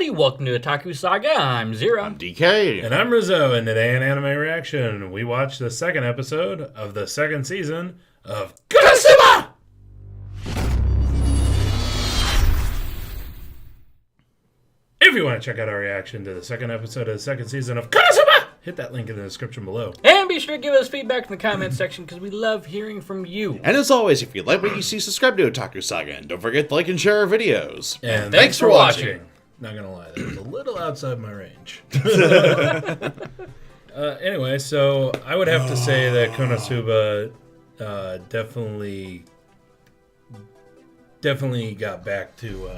everybody. Welcome to Otaku Saga. I'm Zero. I'm DK. And I'm Rizzo, and today in Anime Reaction, we watched the second episode of the second season of Kono Subarashii! If you want to check out our reaction to the second episode of the second season of Kono Subarashii, hit that link in the description below. And be sure to give us feedback in the comments section because we love hearing from you. And as always, if you like what you see, subscribe to Otaku Saga, and don't forget to like and share our videos. And thanks for watching. Not gonna lie, that was a little outside my range. Anyway, so I would have to say that Konosuba definitely got back to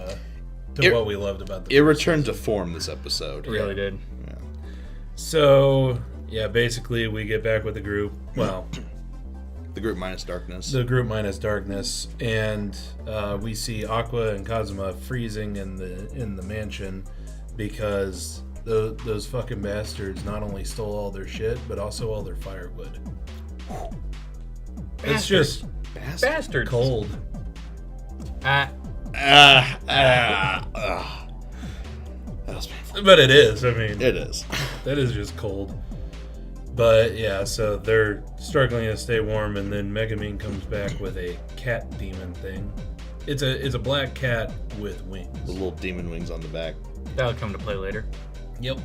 what we loved about the It returned to form this episode. It really did. Yeah. So, yeah, basically we get back with the group. Well, The group minus darkness. the group minus darkness, and we see Aqua and Kazuma freezing in the mansion because those fucking bastards not only stole all their shit but also all their firewood. It's just Bastards. cold. That was painful. But it is. I mean, It is. that is just cold. But yeah, so they're struggling to stay warm, and then Megumin comes back with a cat demon thing. It's a black cat with wings. The little demon wings on the back. That'll come to play later. Yep.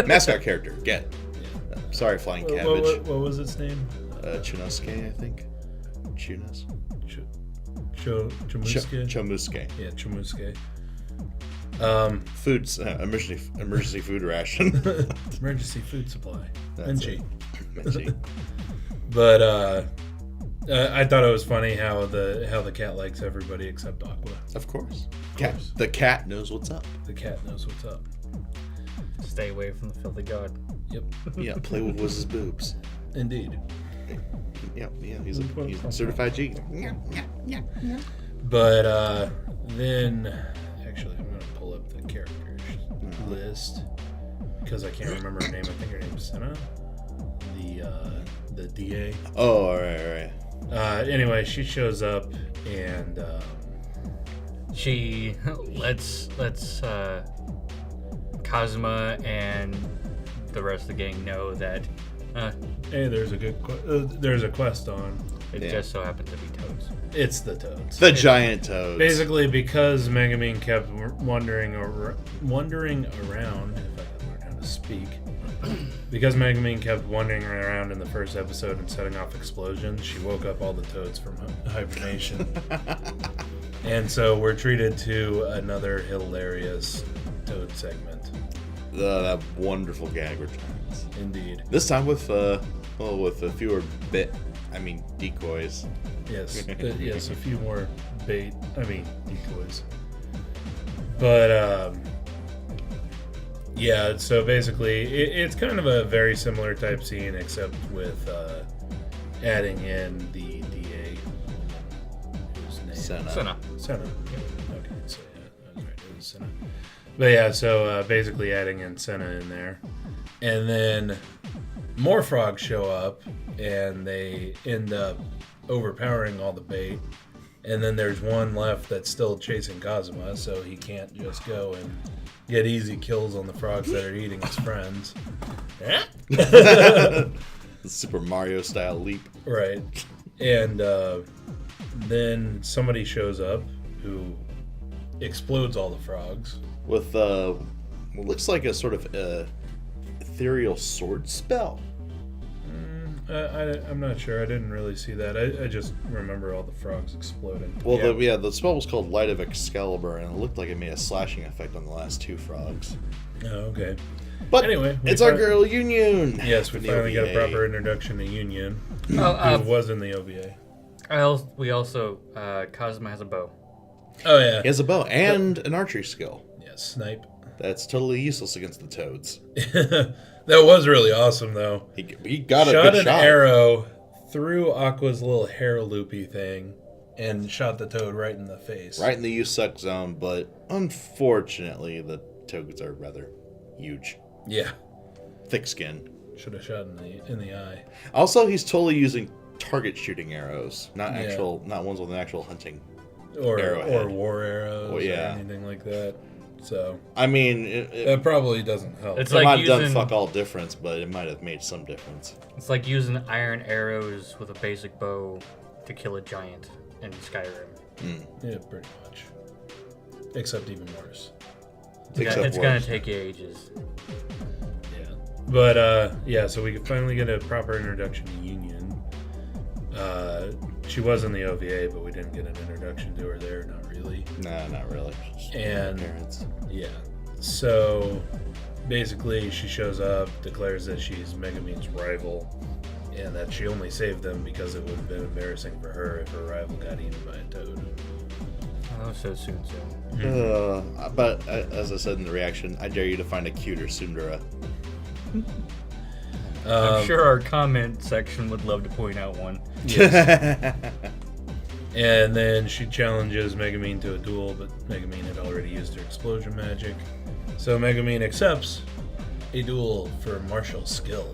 Mascot character. Get. Sorry, flying cabbage. What was its name? Chinosuke, I think. Chunas. Chomusuke? Chomusuke. Yeah, Chomusuke. Foods. Emergency food ration. Emergency food supply. That's NG. Menchie. But I thought it was funny how the cat likes everybody except Aqua. Of course. course. The cat knows what's up. The cat knows what's up. Stay away from the filthy god. Yep. Yeah, play with Wiz's boobs. Indeed. Yeah, he's a certified G. But then, actually, I'm gonna pull up the characters list because I can't remember her name. I think her name's Senna, the DA. Oh, all right. Anyway, she shows up and She lets Kazuma and the rest of the gang know that hey, there's a quest on. it just so happens to be Toads. It's the Toads. The giant toads. Basically, because Megumin kept wandering around, if I can learn how to speak, because Megumin kept wandering around in the first episode and setting off explosions, she woke up all the Toads from hibernation. And so we're treated to another hilarious Toad segment. That wonderful gag returns. Indeed. This time with a fewer decoys. Yes. Yes, a few more decoys. But, yeah, so basically, it's kind of a very similar type scene, except with adding in the DA. Whose name? Senna. Senna. Okay, so yeah, I was right, it was Senna. But yeah, so basically adding in Senna in there. And then more frogs show up, and they end up overpowering all the bait. And then there's one left that's still chasing Kazuma, so he can't just go and get easy kills on the frogs that are eating his friends. The Super Mario style leap. Right. And then somebody shows up who explodes all the frogs. With what looks like a sort of ethereal sword spell. I'm not sure. I didn't really see that. I just remember all the frogs exploding. Well, the spell was called Light of Excalibur, and it looked like it made a slashing effect on the last two frogs. Oh, okay. But anyway, it's our girl Union. Yes, we The finally got a OVA. proper introduction to Union, Oh, who was in the OVA. we also Kazuma has a bow. Oh, yeah. He has a bow and an archery skill. Yeah, snipe. That's totally useless against the toads. That was really awesome, though. He got a Shot good an shot. arrow through Aqua's little hair loopy thing and shot the toad right in the face. Right in the you suck zone, but unfortunately the toads are rather huge. Yeah. Thick skin. Should have shot in the eye. Also, he's totally using target shooting arrows, not Yeah. not ones with an actual hunting. Or Arrowhead. war arrows Well, yeah. or anything like that. So I mean, it probably doesn't help. It's it like might have done using- fuck all difference, but it might have made some difference. It's like using iron arrows with a basic bow to kill a giant in Skyrim. Yeah, pretty much. Except even worse. It's gonna take you ages. Yeah. But, yeah, so we could finally get a proper introduction to Union. She was in the OVA, but we didn't get an introduction to her there, not really. Nah, not really. Just And- parents. Yeah. So, basically, she shows up, declares that she's Megumin's rival, and that she only saved them because it would have been embarrassing for her if her rival got eaten by a toad. Oh, so soon. But as I said in the reaction, I dare you to find a cuter tsundere. I'm sure our comment section would love to point out one. Yes. And then she challenges Megumin to a duel, but Megumin had already used her explosion magic. So Megumin accepts a duel for martial skill.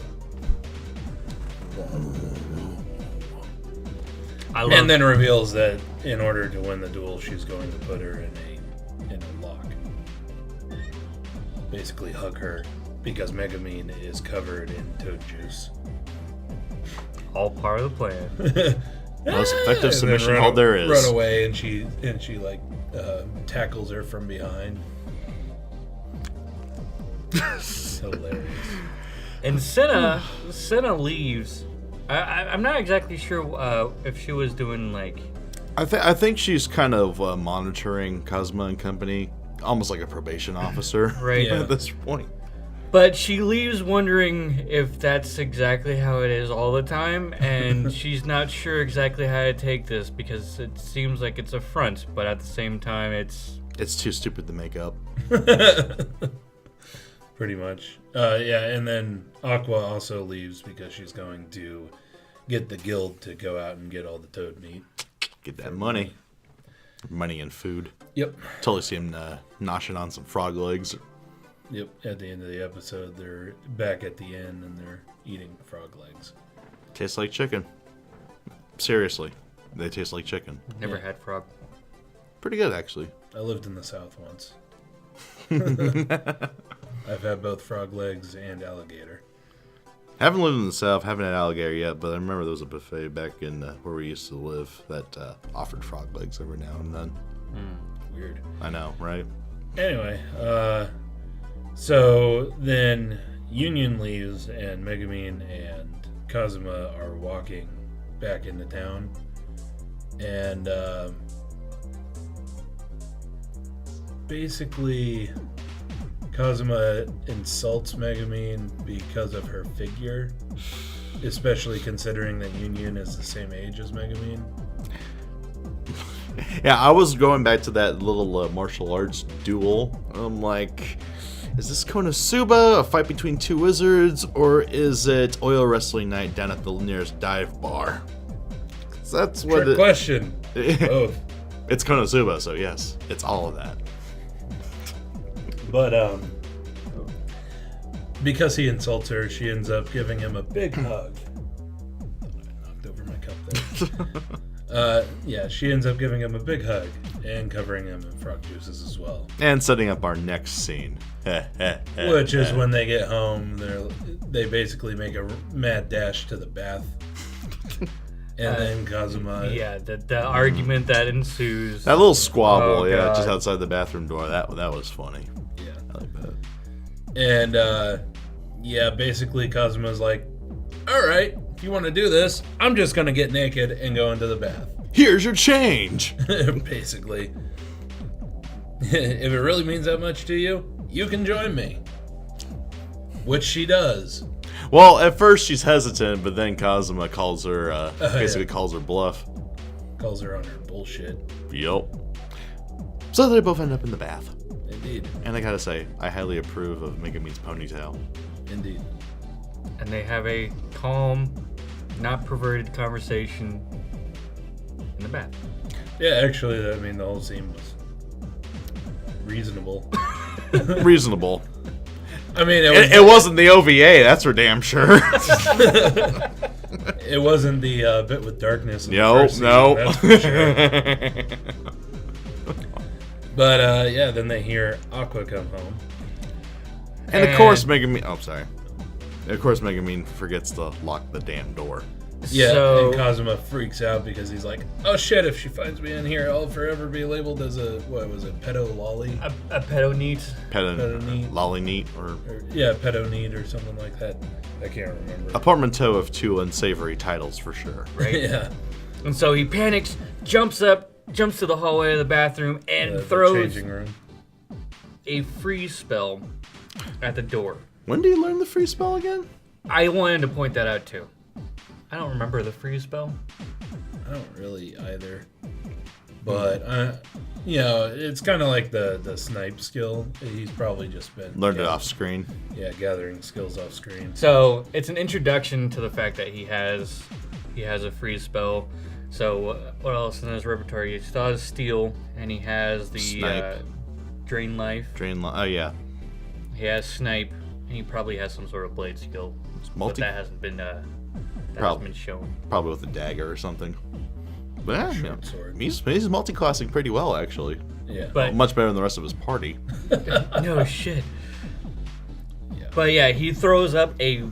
And then reveals that in order to win the duel, she's going to put her in a lock. Basically hug her, because Megumin is covered in toad juice. all part of the plan. Most effective And submission then hold there is. Run away, and she like tackles her from behind. Hilarious. And Senna leaves. I'm not exactly sure if she was doing like. I think she's kind of monitoring Kazuma and company, almost like a probation officer, Right. Yeah. at this point. But she leaves wondering if that's exactly how it is all the time, and she's not sure exactly how to take this because it seems like it's a front, but at the same time, it's. It's too stupid to make up. Pretty much. Yeah, and then Aqua also leaves because she's going to get the guild to go out and get all the toad meat. Get that money. Money and food. Yep. Totally see him noshing on some frog legs. Yep. At the end of the episode, they're back at the inn and they're eating frog legs. Tastes like chicken. Seriously. They taste like chicken. Never had frog. Pretty good, actually. I lived in the South once. I've had both frog legs and alligator. Haven't lived in the South, haven't had alligator yet, but I remember there was a buffet back in where we used to live that offered frog legs every now and then. Weird. I know, right? Anyway, so then Union leaves and Megumin and Kazuma are walking back into town. And basically Kazuma insults Megumin because of her figure, especially considering that Union is the same age as Megumin. Yeah, I was going back to that little martial arts duel. I'm like, is this Konosuba, a fight between two wizards, or is it oil wrestling night down at the nearest dive bar? 'Cause that's what Trick question. Both. It's Konosuba, so yes, it's all of that. But because he insults her, she ends up giving him a big hug. I knocked over my cup there. Yeah, she ends up giving him a big hug and covering him in frog juices as well. And setting up our next scene. Which is when they get home, they basically make a mad dash to the bath. And then Kazuma... Yeah, the argument that ensues. That little squabble, Oh, yeah, God. just outside the bathroom door. That was funny. Yeah. I like that. And, yeah, basically Kazuma's like, alright, if you want to do this, I'm just going to get naked and go into the bath. Here's your change. Basically. If it really means that much to you, you can join me. Which she does. Well, at first she's hesitant, but then Kazuma calls her, basically yeah. calls her bluff. Calls her on her bullshit. Yup. So they both end up in the bath. Indeed. And I gotta say, I highly approve of Megumin's ponytail. Indeed. And they have a calm, not perverted conversation in the bath. Yeah, actually, I mean, the whole scene was reasonable. Reasonable. I mean, It wasn't the OVA, that's for damn sure. it wasn't the bit with darkness. In the No, first season, no. that's for sure. But yeah, then they hear Aqua come home. And of course, Megumin. Oh, sorry. Of course, Megumin forgets to lock the damn door. Yeah, So, and Kazuma freaks out because he's like, "Oh shit! If she finds me in here, I'll forever be labeled as a pedo lolly, a pedo neat. Pedo-neat. Lolly neat, or yeah, pedo neat or something like that. I can't remember. a portmanteau of two unsavory titles for sure. Right? Yeah, And so he panics, jumps to the hallway of the bathroom, and the throws changing room. a freeze spell at the door. When do you learn the free spell again? I wanted to point that out too. I don't remember the freeze spell. I don't really either, but you know, it's kind of like the snipe skill. He's probably just been Learned it off screen. Yeah, gathering skills off screen. So it's an introduction to the fact that he has a freeze spell. So what else in his repertoire? He still has steel, and he has the Snipe. drain life. Oh yeah. He has snipe, and he probably has some sort of blade skill. But that hasn't been shown. Probably with a dagger or something. But yeah, Short sword. he's multi-classing pretty well actually. Yeah, But Much better than the rest of his party. no shit. Yeah. But yeah, he throws up a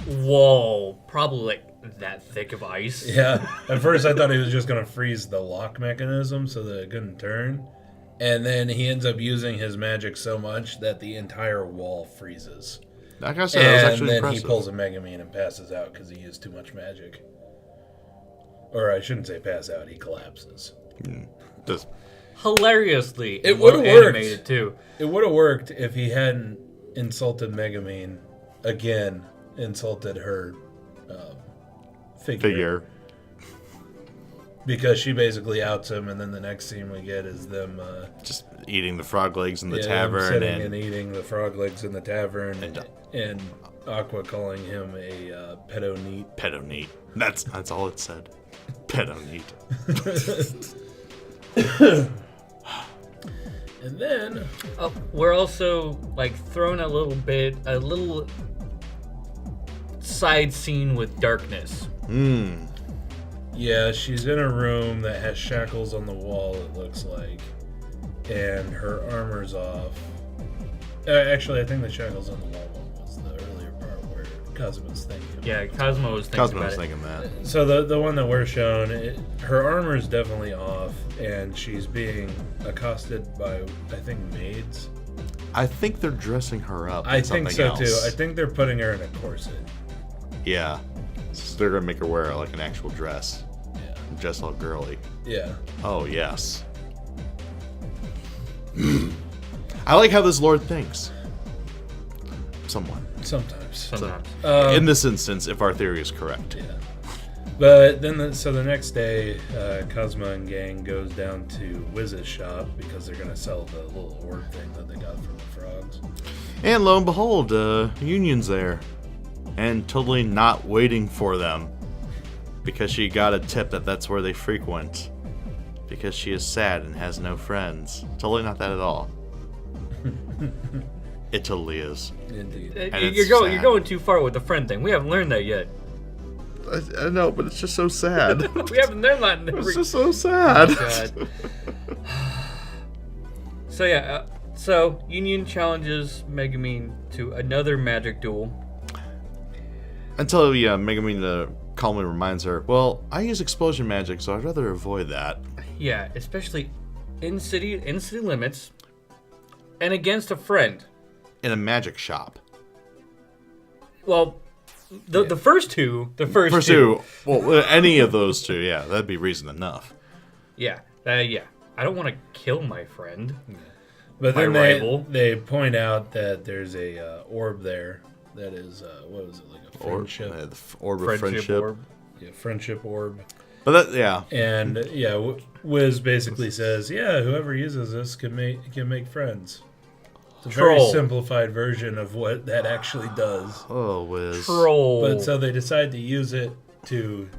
wall, probably like that thick of ice. yeah. At first, I thought he was just gonna freeze the lock mechanism so that it couldn't turn, and then he ends up using his magic so much that the entire wall freezes. Like I said, that was And actually then impressive. he pulls a Megumin and passes out because he used too much magic. Or I shouldn't say pass out, he collapses. Just Hilariously, It would've animated worked. too. It would have worked if he hadn't insulted Megumin again, insulted her figure. Because she basically outs him, and then the next scene we get is them just eating the frog legs in the them tavern sitting and eating the frog legs in the tavern, and Aqua calling him a pedo neat. pedo neat. That's all it said. Pedo neat. And then We're also like thrown a little side scene with darkness. yeah, she's in a room that has shackles on the wall, it looks like, and her armor's off. Actually, I think the shackles on the wall one was the earlier part where Kazuma's thinking. Yeah, Cosmo was thinking Cosmo about was it. thinking that. So the one that we're shown, her armor is definitely off, and she's being accosted by, I think, maids. I think they're dressing her up. I in think something so else. too. I think they're putting her in a corset. Yeah. So they're gonna make her wear like an actual dress. Yeah. Dress all girly. Yeah. Oh yes. I like how this lord thinks. Somewhat. Sometimes. Sometimes. In this instance, if our theory is correct. Yeah. But then, the next day, Kazuma and gang goes down to Wiz's shop because they're gonna sell the little orb thing that they got from the frogs. And lo and behold, Union's there. And totally not waiting for them. Because she got a tip that that's where they frequent. Because she is sad and has no friends. Totally not that at all. It totally is. Indeed. And You're it's going sad. too far with the friend thing. We haven't learned that yet. I know, but it's just so sad. We haven't learned that. It's just so sad. God. So yeah, so Union challenges Megumin to another magic duel. Until Megumin calmly reminds her, well, I use explosion magic, so I'd rather avoid that. Yeah, especially in city limits, and against a friend. In a magic shop. Well, the first two. First two, well, any of those two, yeah, that'd be reason enough. Yeah, yeah. I don't want to kill my friend. But My then rival. they point out that there's a orb there that is what was it, like a friendship? The orb of friendship. orb. Yeah, friendship orb. But that, yeah. And yeah, Wiz basically says, yeah, whoever uses this can make friends. It's a very Troll. simplified version of what that actually does. Oh, whiz. Troll. But so they decide to use it to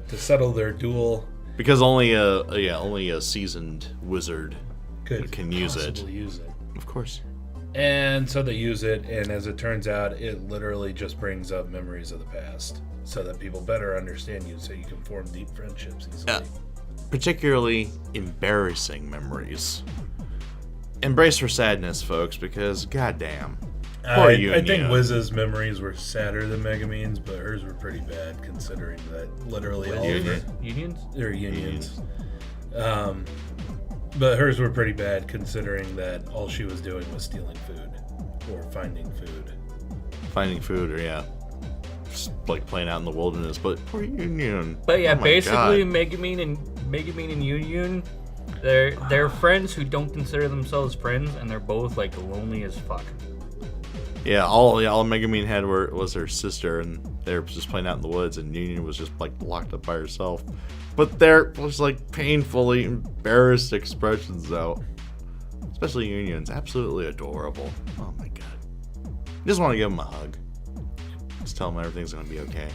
settle their duel. Because only a seasoned wizard can use it. possibly use it. Of course. And so they use it, and as it turns out, it literally just brings up memories of the past, so that people better understand you, so you can form deep friendships easily. Particularly embarrassing memories. embrace her sadness, folks, because goddamn. I think Wiz's memories were sadder than Megumine's, but hers were pretty bad considering that literally all of her Unions? They're unions. But hers were pretty bad considering that all she was doing was stealing food or finding food. Finding food, or just like playing out in the wilderness. But poor Union. But yeah, Oh my basically God. Megumine and Union, they're friends who don't consider themselves friends, and they're both like lonely as fuck. Yeah, all Megumine had was her sister, and they were just playing out in the woods, and Union was just like locked up by herself. But there was like painfully embarrassed expressions out. Especially Union's absolutely adorable. Oh my god. I just want to give him a hug. Just tell him everything's gonna be okay.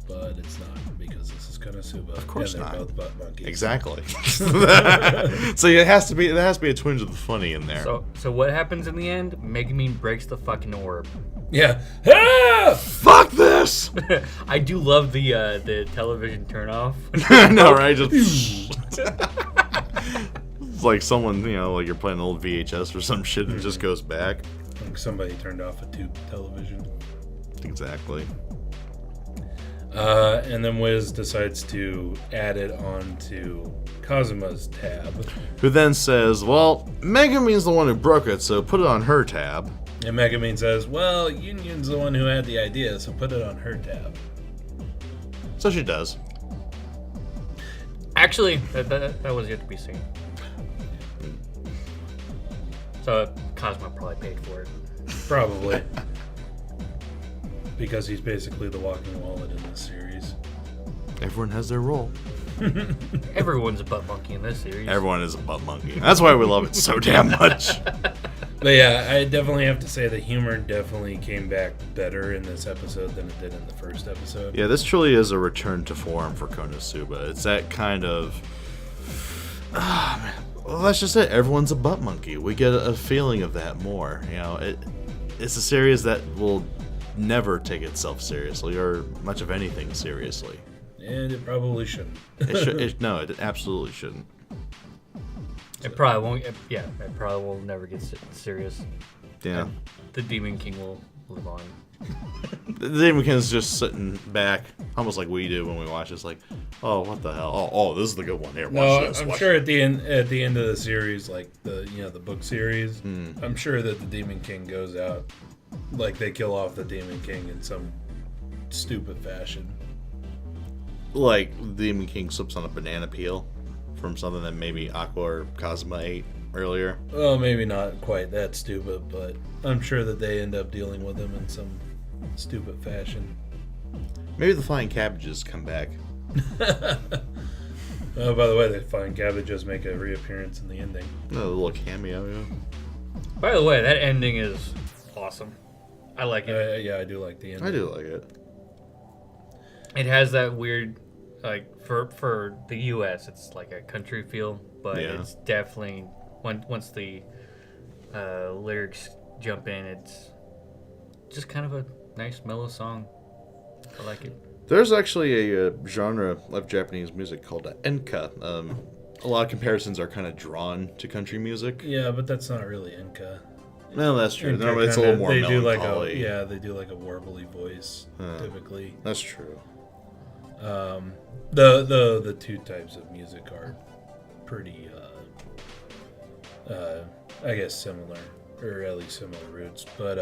But it's not, because this is Konosuba. Of course and they're not. both butt monkeys. Exactly. So there has to be a twinge of the funny in there. So what happens in the end? Megumine breaks the fucking orb. Yeah. Ah! Fuck this! I do love the television turnoff. I know, right? Just it's like someone, like you're playing an old VHS or some shit and it just goes back. Like somebody turned off a tube television. Exactly. And then Wiz decides to add it onto Kazuma's tab. Who then says, well, Megumine's the one who broke it, so put it on her tab. And Megumine says, well, Union's the one who had the idea, so put it on her tab. So she does. Actually, that was yet to be seen. So Cosmo probably paid for it. Probably. Because he's basically the walking wallet in this series. Everyone has their role. Everyone's a butt monkey in this series. Everyone is a butt monkey. That's why we love it so damn much. But yeah, I definitely have to say the humor definitely came back better in this episode than it did in the first episode. Yeah, this truly is a return to form for Konosuba. It's that kind of... well, that's just it. Everyone's a butt monkey. We get a feeling of that more. It's a series that will never take itself seriously or much of anything seriously. And it probably shouldn't. No, it absolutely shouldn't. It probably won't. Yeah, it probably will never get serious. Yeah. And the Demon King will live on. The Demon King's just sitting back, almost like we do when we watch. It's like, oh, what the hell? Oh, this is the good one. Here, watch this. I'm sure at the end of the series, like the book series, I'm sure that the Demon King goes out, like they kill off the Demon King in some stupid fashion. Like the Demon King slips on a banana peel from something that maybe Aqua or Kazuma ate earlier. Well, maybe not quite that stupid, but I'm sure that they end up dealing with him in some stupid fashion. Maybe the flying cabbages come back. Oh, by the way, the flying cabbages make a reappearance in the ending. A little cameo, yeah. By the way, that ending is awesome. I like it. Yeah, I do like the ending. I do like it. It has that weird, like for the U.S., it's like a country feel, but it's definitely once the lyrics jump in, it's just kind of a nice mellow song. I like it. There's actually a genre of Japanese music called enka. A lot of comparisons are kind of drawn to country music. Yeah, but that's not really enka. No, that's true. Enka No, it's a little more they melancholy. they do like a warbly voice typically. That's true. The two types of music are pretty, I guess similar, or at least similar roots. But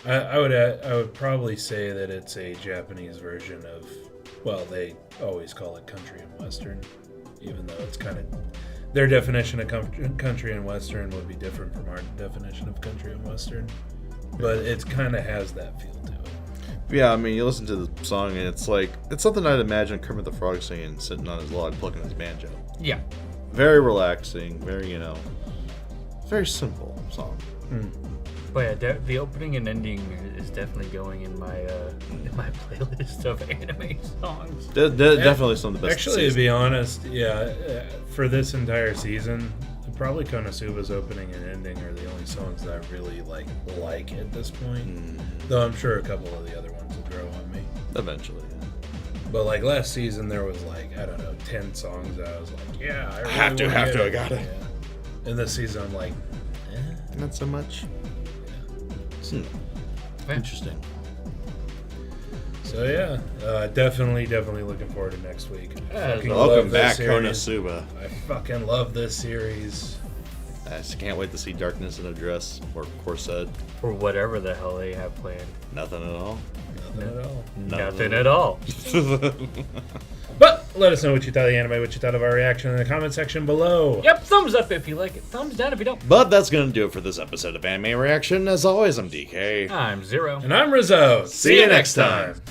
I would probably say that it's a Japanese version of, well, they always call it country and western, even though it's kind of their definition of country and western would be different from our definition of country and western. But it kind of has that feel to it. Yeah, I mean, you listen to the song and it's something I'd imagine Kermit the Frog singing, sitting on his log, plucking his banjo. Yeah. Very relaxing, very, very simple song. But yeah, the opening and ending is definitely going in my playlist of anime songs. Definitely some of the best. Actually, to be honest, for this entire season, probably Konosuba's opening and ending are the only songs that I really like at this point. Though I'm sure a couple of the other ones will grow on me. Eventually, yeah. But like last season, there was 10 songs that I was like, yeah, I really have to, I got it. Yeah. And this season, I'm like, Not so much. Interesting. So yeah, definitely looking forward to next week. Fucking Welcome love this back, series. Konosuba. I fucking love this series. I just can't wait to see Darkness in a dress or corset. Or whatever the hell they have planned. Nothing at all. Nothing at all. Nothing at all. But let us know what you thought of the anime, what you thought of our reaction in the comment section below. Yep, thumbs up if you like it. Thumbs down if you don't. But that's going to do it for this episode of Anime Reaction. As always, I'm DK. I'm Zero. And I'm Rizzo. See you next time.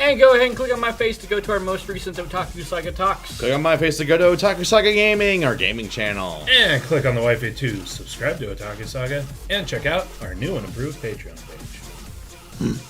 And go ahead and click on my face to go to our most recent Otaku Saga talks. Click on my face to go to Otaku Saga Gaming, our gaming channel. And click on the waifu to subscribe to Otaku Saga and check out our new and improved Patreon page.